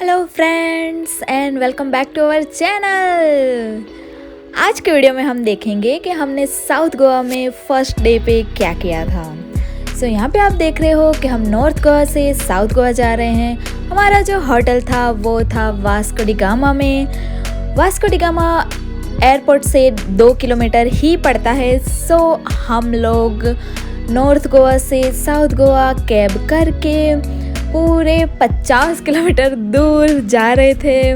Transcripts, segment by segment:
Hello friends and welcome back to our channel. आज के video में हम देखेंगे कि हमने साउथ गोवा में फर्स्ट डे पे क्या किया था। यहाँ पे आप देख रहे हो कि हम नॉर्थ गोवा से साउथ गोवा जा रहे हैं। हमारा जो होटल था वो था वास्को डी गामा में। वास्को डी गामा एयरपोर्ट से 2 किलोमीटर ही पड़ता है। हम लोग नॉर्थ गोवा से साउथ गोवा कैब करके पूरे 50 किलोमीटर दूर जा रहे थे।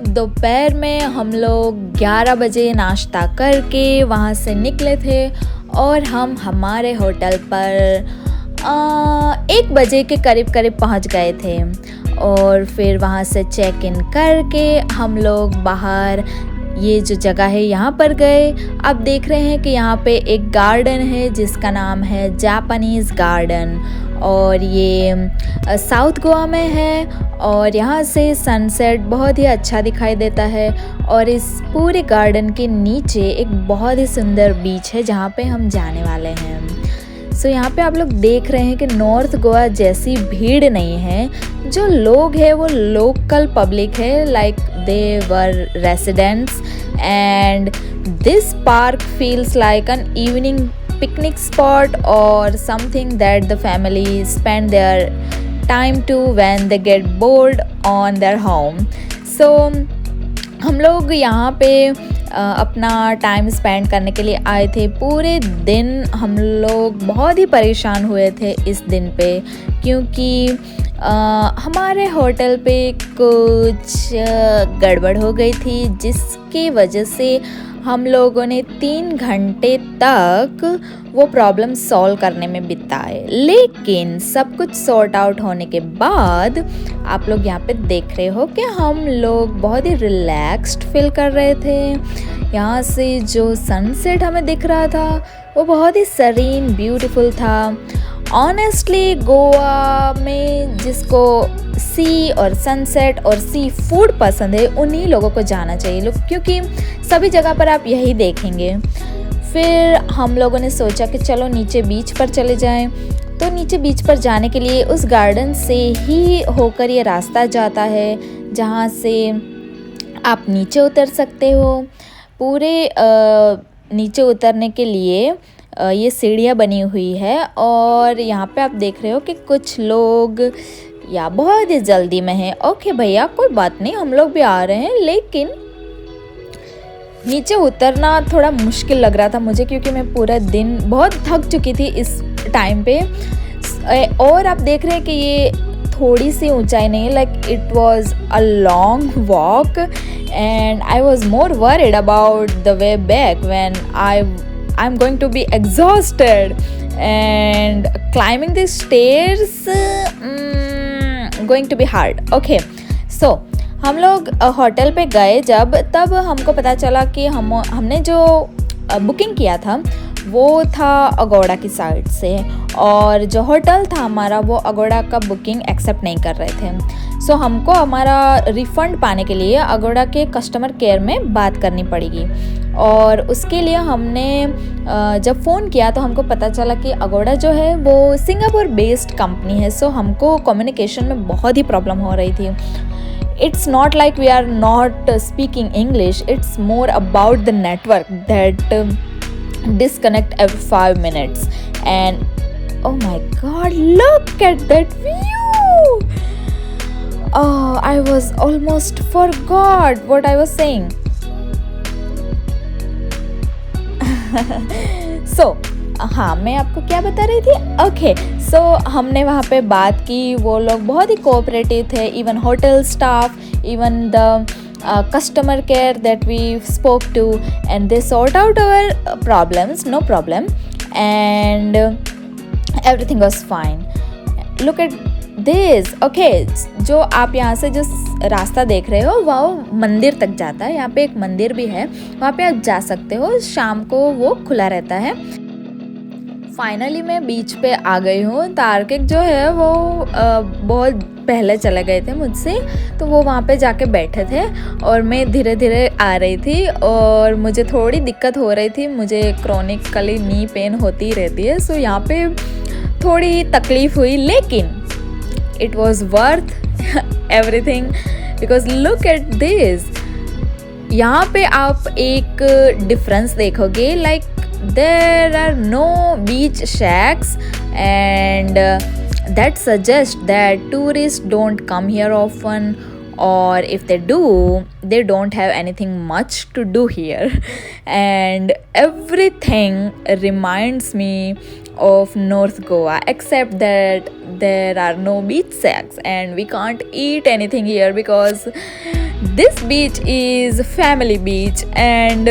दोपहर में हम लोग 11 बजे नाश्ता करके वहाँ से निकले थे और हम हमारे होटल पर 1 बजे के करीब पहुँच गए थे। और फिर वहाँ से चेक इन करके हम लोग बाहर ये जो जगह है यहाँ पर गए। आप देख रहे हैं कि यहाँ पे एक गार्डन है जिसका नाम है जापानीज़ गार्डन और ये साउथ गोवा में है और यहाँ से सनसेट बहुत ही अच्छा दिखाई देता है। और इस पूरे गार्डन के नीचे एक बहुत ही सुंदर बीच है जहाँ पे हम जाने वाले हैं। यहाँ पे आप लोग देख रहे हैं कि नॉर्थ गोवा जैसी भीड़ नहीं है। जो लोग हैं वो लोकल पब्लिक है, like they were residents and this park feels like an evening picnic spot or something that the family spend their time to when they get bored on their home. हम लोग यहाँ पे अपना time spend करने के लिए आए थे। पूरे दिन हम लोग बहुत ही परेशान हुए थे इस दिन पे, क्योंकि हमारे होटल पे कुछ गड़बड़ हो गई थी जिसकी वजह से हम लोगों ने 3 घंटे तक वो प्रॉब्लम सॉल्व करने में बिताए। लेकिन सब कुछ सॉर्ट आउट होने के बाद आप लोग यहाँ पे देख रहे हो कि हम लोग बहुत ही रिलैक्स्ड फील कर रहे थे। यहाँ से जो सनसेट हमें दिख रहा था वो बहुत ही सरीन ब्यूटीफुल था। ऑनेस्टली गोवा में जिसको सी और सनसेट और सी फूड पसंद है उन्हीं लोगों को जाना चाहिए लोग, क्योंकि सभी जगह पर आप यही देखेंगे। फिर हम लोगों ने सोचा कि चलो नीचे बीच पर चले जाएं। तो नीचे बीच पर जाने के लिए उस गार्डन से ही होकर ये रास्ता जाता है जहाँ से आप नीचे उतर सकते हो। पूरे नीचे उतरने के लिए ये सीढ़ियाँ बनी हुई है और यहाँ पे आप देख रहे हो कि कुछ लोग या बहुत ही जल्दी में है। ओके भैया कोई बात नहीं, हम लोग भी आ रहे हैं। लेकिन नीचे उतरना थोड़ा मुश्किल लग रहा था मुझे, क्योंकि मैं पूरा दिन बहुत थक चुकी थी इस टाइम पे। और आप देख रहे हैं कि ये थोड़ी सी ऊंचाई नहीं है, like it was a long walk and I was more worried about the way back when I'm going to be exhausted and climbing the stairs going to be hard. Okay, so हम लोग hotel पे गए तब हमको पता चला कि हमने जो बुकिंग किया था वो था अगोड़ा की साइड से, और जो होटल था हमारा वो अगोड़ा का बुकिंग एक्सेप्ट नहीं कर रहे थे। हमको हमारा रिफ़ंड पाने के लिए अगोड़ा के कस्टमर केयर में बात करनी पड़ेगी। और उसके लिए हमने जब फ़ोन किया तो हमको पता चला कि अगोड़ा जो है वो सिंगापुर बेस्ड कंपनी है। हमको कम्युनिकेशन में बहुत ही प्रॉब्लम हो रही थी। It's not like we are not speaking English, it's more about the network that disconnect every 5 minutes. And oh my god, look at that view! Oh, I was almost forgot what I was saying. हाँ, मैं आपको क्या बता रही थी। Okay, हमने वहाँ पे बात की। वो लोग बहुत ही कोऑपरेटिव थे, even hotel staff, even the customer care that we spoke to, and they sort out our problems, no problem, and everything was fine. Look at this. Okay, जो आप यहाँ से जो रास्ता देख रहे हो वो मंदिर तक जाता है। यहाँ पे एक मंदिर भी है, वहाँ पे आप जा सकते हो। शाम को वो खुला रहता है। फाइनली मैं बीच पे आ गई हूँ। तार्किक जो है वो बहुत पहले चले गए थे मुझसे, तो वो वहाँ पे जाके बैठे थे और मैं धीरे धीरे आ रही थी और मुझे थोड़ी दिक्कत हो रही थी। मुझे क्रॉनिकली नी पेन होती रहती है, यहाँ पे थोड़ी तकलीफ़ हुई, लेकिन it was worth everything, because look at this. यहाँ पे आप एक डिफरेंस देखोगे, like there are no beach shacks and that suggest that tourists don't come here often, or if they do, they don't have anything much to do here. And everything reminds me of North Goa, except that there are no beach shacks and we can't eat anything here because this beach is family beach, and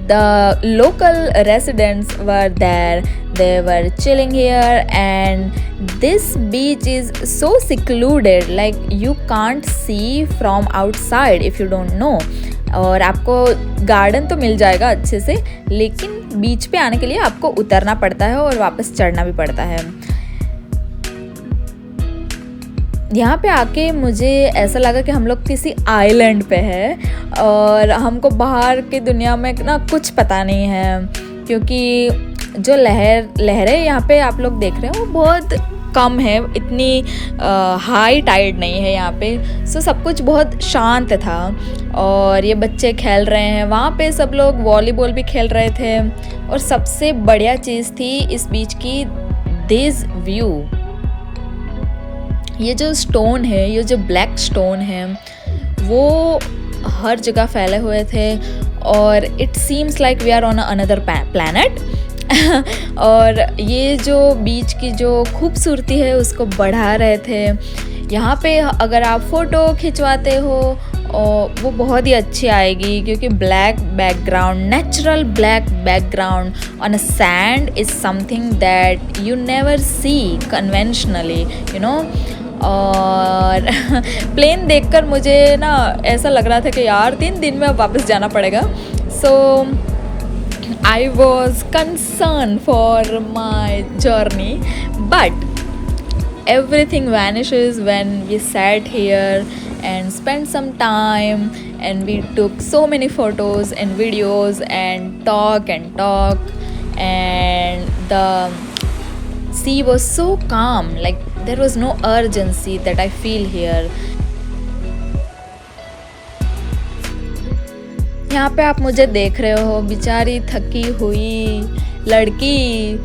the local residents were there. They were chilling here, and this beach is so secluded, like you can't see from outside if you don't know. और आपको garden तो मिल जाएगा अच्छे से, लेकिन बीच पे आने के लिए आपको उतरना पड़ता है और वापस चढ़ना भी पड़ता है। यहाँ पे आके मुझे ऐसा लगा कि हम लोग किसी आइलैंड पे है और हमको बाहर की दुनिया में ना कुछ पता नहीं है, क्योंकि जो लहरें यहाँ पे आप लोग देख रहे हैं वो बहुत कम है, इतनी हाई टाइड नहीं है यहाँ पे। सो सब कुछ बहुत शांत था और ये बच्चे खेल रहे हैं वहाँ पे, सब लोग वॉलीबॉल भी खेल रहे थे। और सबसे बढ़िया चीज़ थी इस बीच की दिस व्यू। ये जो स्टोन है, ये जो ब्लैक स्टोन है, वो हर जगह फैले हुए थे और it seems like we are on another planet. और ये जो बीच की जो खूबसूरती है उसको बढ़ा रहे थे। यहाँ पे अगर आप फ़ोटो खिंचवाते हो और वो बहुत ही अच्छी आएगी, क्योंकि black background, natural black background on a sand is something that you never see conventionally, you know. और प्लेन देखकर मुझे ना ऐसा लग रहा था कि यार 3 दिन में अब वापस जाना पड़ेगा। सो I was concerned for my journey, but everything vanishes when we sat here and spent some time, and we took so many photos and videos and talk, and the sea was so calm, like there was no urgency that I feel here. यहाँ पे आप मुझे देख रहे हो, बेचारी थकी हुई लड़की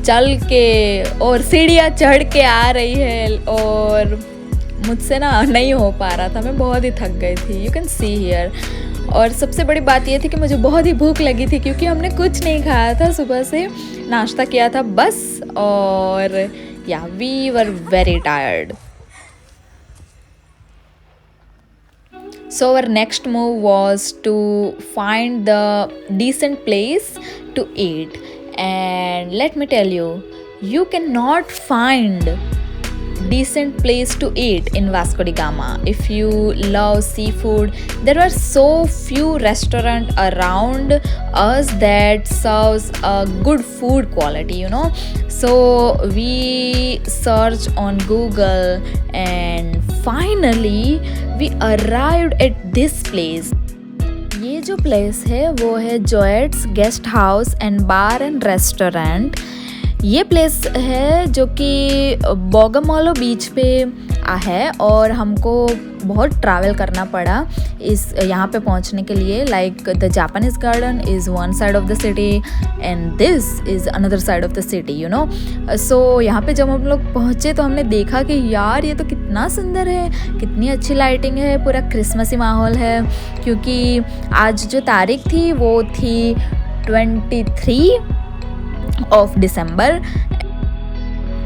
चल के और सीढ़ियाँ चढ़ के आ रही है, और मुझसे ना नहीं हो पा रहा था, मैं बहुत ही थक गई थी, यू कैन सी हियर। और सबसे बड़ी बात ये थी कि मुझे बहुत ही भूख लगी थी, क्योंकि हमने कुछ नहीं खाया था, सुबह से नाश्ता किया था बस, और या we were very tired. So our next move was to find the decent place to eat, and let me tell you, you cannot find decent place to eat in Vasco da Gama. If you love seafood, there are so few restaurants around us that serves a good food quality, you know. So we search on Google and finally we arrived at this place. ये जो place है वो है जोएट्स guest house and bar and restaurant. ये place है जो कि बोगमालो बीच पे है, और हमको बहुत ट्रैवल करना पड़ा इस यहाँ पे पहुँचने के लिए। Like the Japanese garden is one side of the city and this is another side of the city, you know. So यहाँ पे जब हम लोग पहुँचे तो हमने देखा कि यार ये तो कितना सुंदर है, कितनी अच्छी लाइटिंग है, पूरा क्रिसमसी माहौल है, क्योंकि आज जो तारीख थी वो थी 23 of December,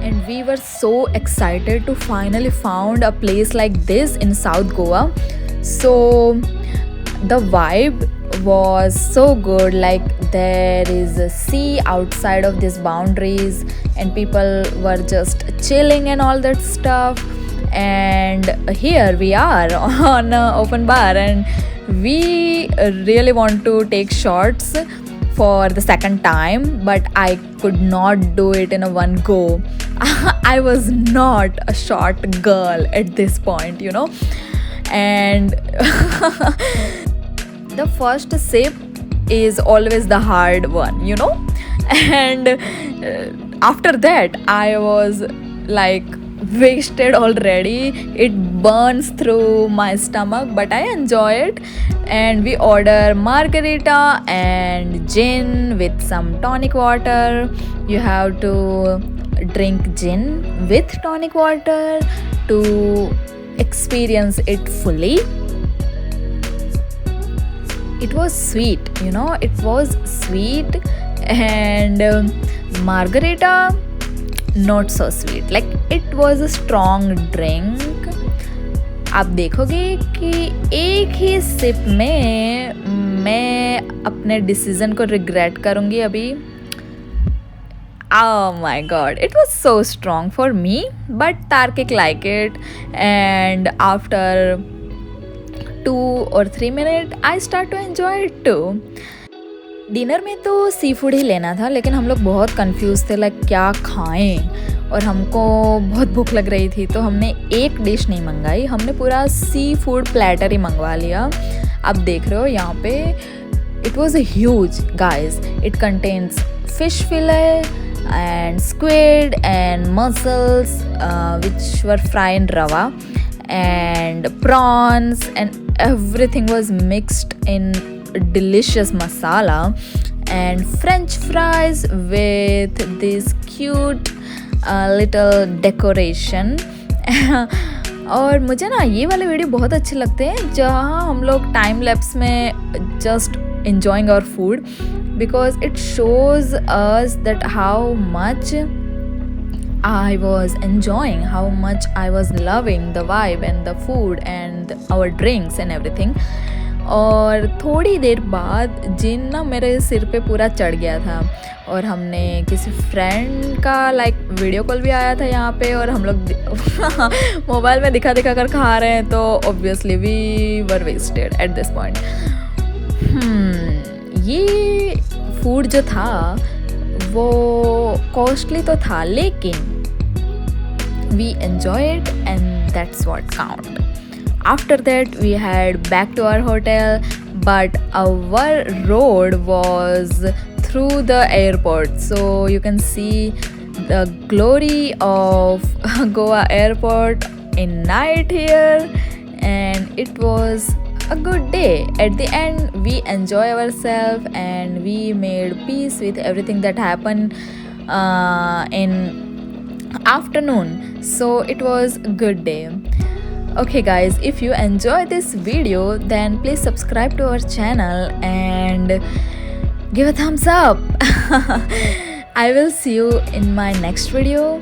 and we were so excited to finally found a place like this in South Goa. So the vibe was so good, like there is a sea outside of these boundaries and people were just chilling and all that stuff. And here we are on an open bar, and we really want to take shots for the second time, but I could not do it in a one go. I was not a short girl at this point, you know. And the first sip is always the hard one, you know. And after that I was like wasted already. It burns through my stomach, but I enjoy it. And we order margarita and gin with some tonic water. You have to drink gin with tonic water to experience it fully. It was sweet, it was sweet. And margarita, not so sweet, like it was a strong drink. आप देखोगे कि एक ही SIP में मैं अपने decision को regret करूँगी अभी. Oh my god, it was so strong for me, but Tarkik like it. And after 2 or 3 minutes I start to enjoy it too. Dinner में तो सी फूड ही लेना था, लेकिन हम लोग बहुत कंफ्यूज थे लाइक क्या खाएं, और हमको बहुत भूख लग रही थी, तो हमने एक डिश नहीं मंगाई, हमने पूरा सी फूड प्लेटर ही मंगवा लिया. आप देख रहे हो यहाँ पे, it was huge guys. It contains fish field and squid and mussels which were fried in rava, and prawns, and everything was mixed in delicious masala, and french fries with this cute little decoration. और मुझे ना ये वाले video बहुत अच्छे लगते हैं जहाँ हम लोग टाइम लैप्स में just enjoying our food, because it shows us that how much I was enjoying, how much I was loving the vibe and the food and our drinks and everything. और थोड़ी देर बाद जिन ना मेरे सिर पे पूरा चढ़ गया था, और हमने किसी फ्रेंड का लाइक वीडियो कॉल भी आया था यहाँ पे, और हम लोग मोबाइल में दिखा दिखा कर खा रहे हैं, तो obviously we were wasted at this point. ये फूड जो था वो कॉस्टली तो था, लेकिन we enjoyed and that's what count. After that we had back to our hotel, but our road was through the airport, so you can see the glory of Goa airport in night here, and it was a good day. At the end we enjoy ourselves and we made peace with everything that happened in afternoon, so it was a good day. Okay guys, if you enjoy this video then please subscribe to our channel and give a thumbs up. I will see you in my next video.